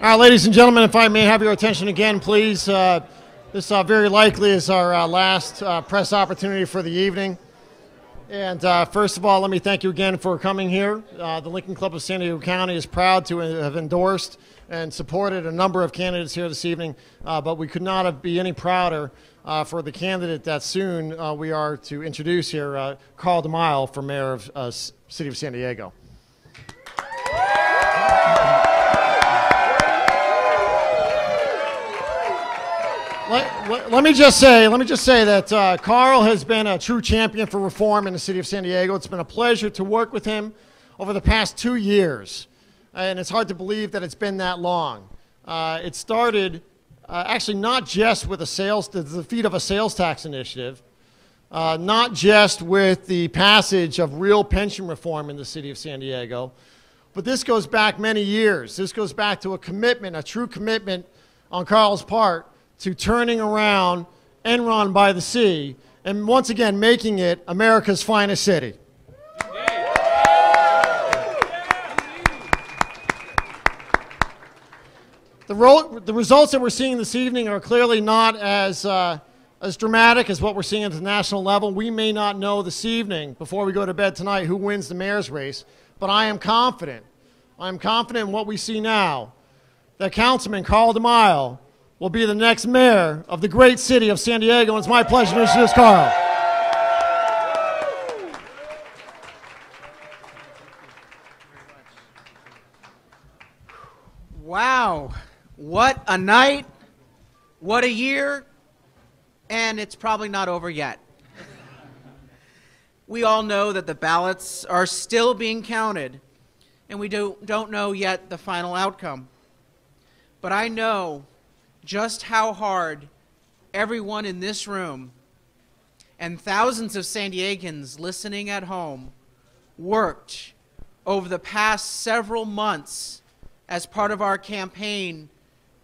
Ladies and gentlemen, if I may have your attention again, please. This very likely is our last press opportunity for the evening. And first of all, let me thank you again for coming here. The Lincoln Club of San Diego County is proud to have endorsed and supported a number of candidates here this evening, but we could not be any prouder for the candidate that soon we are to introduce here, Carl DeMaio, for mayor of City of San Diego. Let me just say that Carl has been a true champion for reform in the City of San Diego. It's been a pleasure to work with him over the past 2 years, and it's hard to believe that it's been that long. It started actually not just with the defeat of a sales tax initiative, not just with the passage of real pension reform in the City of San Diego, but this goes back many years. This goes back to a commitment, a true commitment on Carl's part, to turning around Enron by the Sea and once again making it America's finest city. The results that we're seeing this evening are clearly not as dramatic as what we're seeing at the national level. We may not know this evening, before we go to bed tonight, who wins the mayor's race, but I am confident. I'm confident in what we see now, that Councilman Carl DeMaio will be the next mayor of the great city of San Diego, and it's my pleasure to introduce Carl. Wow, what a night, what a year, and it's probably not over yet. We all know that the ballots are still being counted, and we don't know yet the final outcome. But I know just how hard everyone in this room and thousands of San Diegans listening at home worked over the past several months as part of our campaign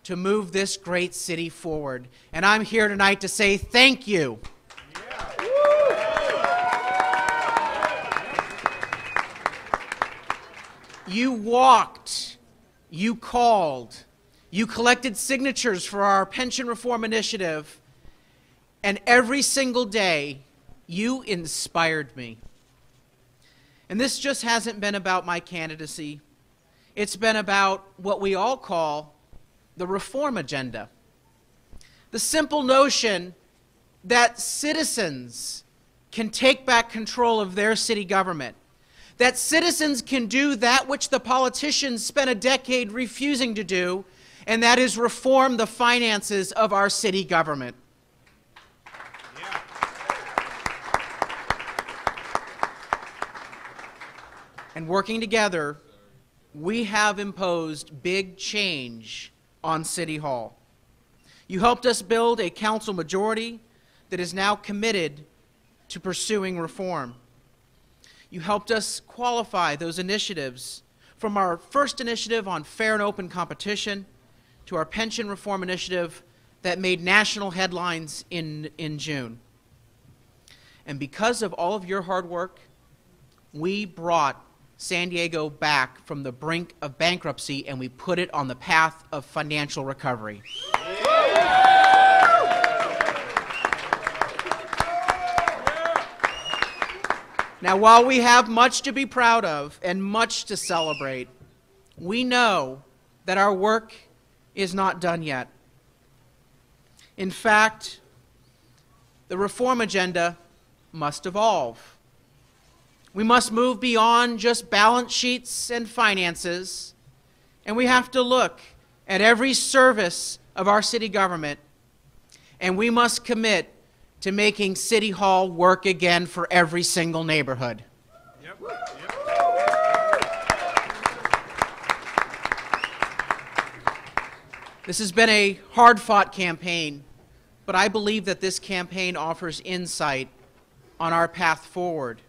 to move this great city forward. And I'm here tonight to say thank you. You walked, you called, you collected signatures for our pension reform initiative, and every single day, you inspired me. And this just hasn't been about my candidacy. It's been about what we all call the reform agenda. The simple notion that citizens can take back control of their city government, that citizens can do that which the politicians spent a decade refusing to do, and that is reform the finances of our city government. Yeah. And working together, we have imposed big change on City Hall. You helped us build a council majority that is now committed to pursuing reform. You helped us qualify those initiatives, from our first initiative on fair and open competition to our pension reform initiative that made national headlines in June. And because of all of your hard work, we brought San Diego back from the brink of bankruptcy, and we put it on the path of financial recovery. Now, while we have much to be proud of and much to celebrate, we know that our work is not done yet. In fact, the reform agenda must evolve. We must move beyond just balance sheets and finances, and we have to look at every service of our city government, and we must commit to making City Hall work again for every single neighborhood. Yep. This has been a hard-fought campaign, but I believe that this campaign offers insight on our path forward,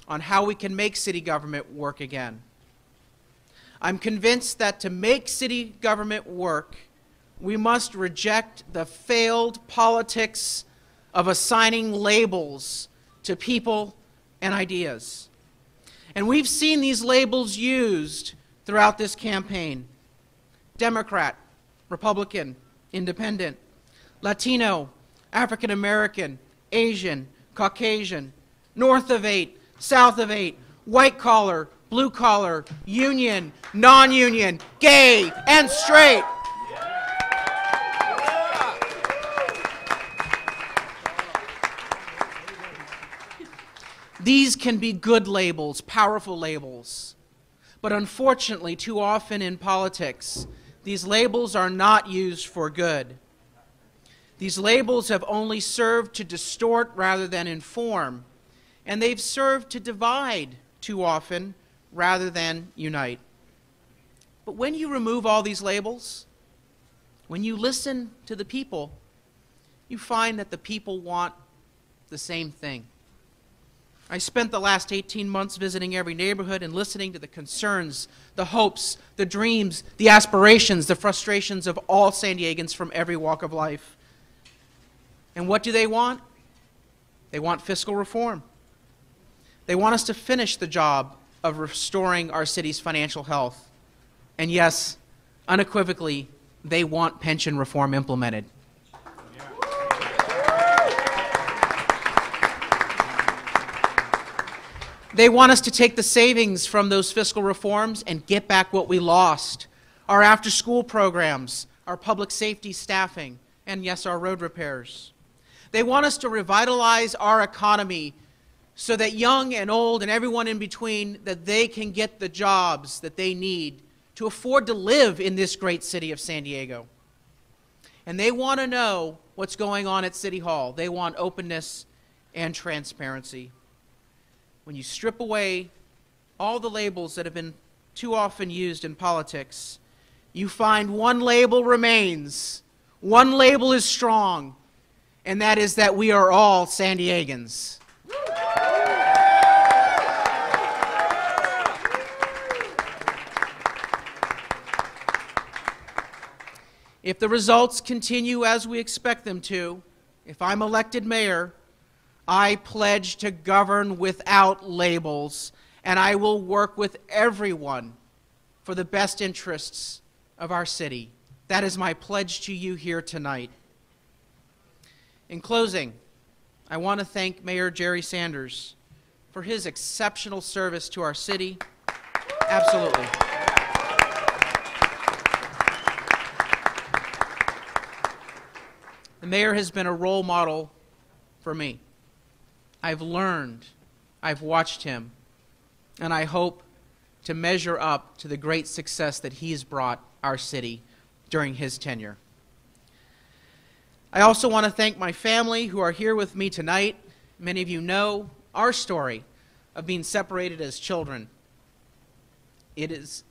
on how we can make city government work again. I'm convinced that to make city government work, we must reject the failed politics of assigning labels to people and ideas. And we've seen these labels used throughout this campaign. Democrat, Republican, Independent, Latino, African American, Asian, Caucasian, north of 8, south of 8, white collar, blue collar, union, non-union, gay, and straight. These can be good labels, powerful labels. But unfortunately, too often in politics, these labels are not used for good. These labels have only served to distort rather than inform, and they've served to divide too often rather than unite. But when you remove all these labels, when you listen to the people, you find that the people want the same thing. I spent the last 18 months visiting every neighborhood and listening to the concerns, the hopes, the dreams, the aspirations, the frustrations of all San Diegans from every walk of life. And what do they want? They want fiscal reform. They want us to finish the job of restoring our city's financial health. And yes, unequivocally, they want pension reform implemented. They want us to take the savings from those fiscal reforms and get back what we lost. Our after-school programs, our public safety staffing, and yes, our road repairs. They want us to revitalize our economy so that young and old and everyone in between, that they can get the jobs that they need to afford to live in this great city of San Diego. And they want to know what's going on at City Hall. They want openness and transparency. When you strip away all the labels that have been too often used in politics, you find one label remains. One label is strong, and that is that we are all San Diegans. If the results continue as we expect them to, if I'm elected mayor, I pledge to govern without labels, and I will work with everyone for the best interests of our city. That is my pledge to you here tonight. In closing, I want to thank Mayor Jerry Sanders for his exceptional service to our city. Absolutely. The mayor has been a role model for me. I've learned, I've watched him, and I hope to measure up to the great success that he's brought our city during his tenure. I also want to thank my family who are here with me tonight. Many of you know our story of being separated as children. It is...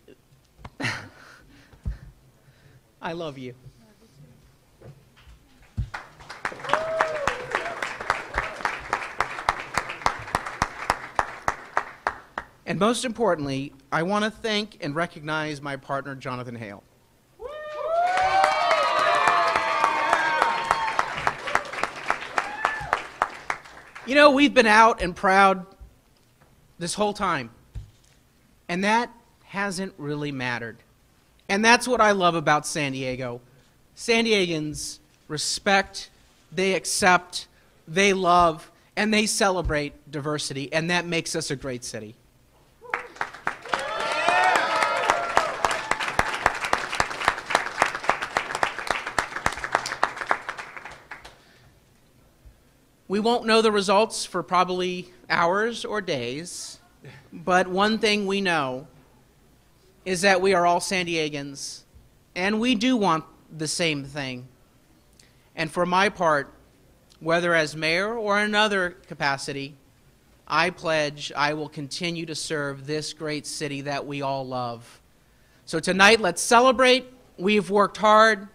I love you. And most importantly, I want to thank and recognize my partner, Jonathan Hale. You know, we've been out and proud this whole time, and that hasn't really mattered. And that's what I love about San Diego. San Diegans respect, they accept, they love, and they celebrate diversity, and that makes us a great city. We won't know the results for probably hours or days, but one thing we know is that we are all San Diegans, and we do want the same thing. And for my part, whether as mayor or in another capacity, I pledge I will continue to serve this great city that we all love. So tonight, let's celebrate. We've worked hard.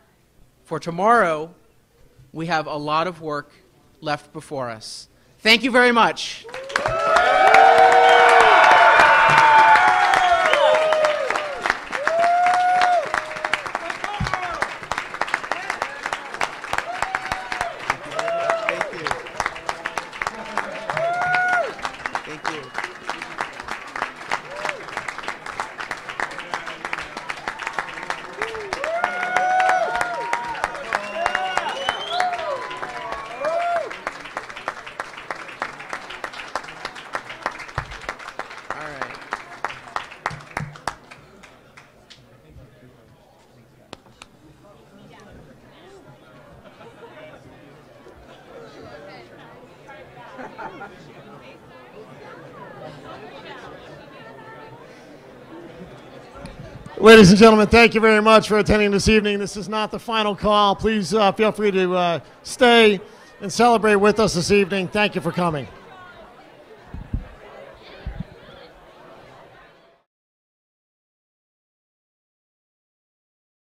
For tomorrow, we have a lot of work left before us. Thank you very much. Thank you. Ladies and gentlemen, thank you very much for attending this evening. This is not the final call. Please feel free to stay and celebrate with us this evening. Thank you for coming.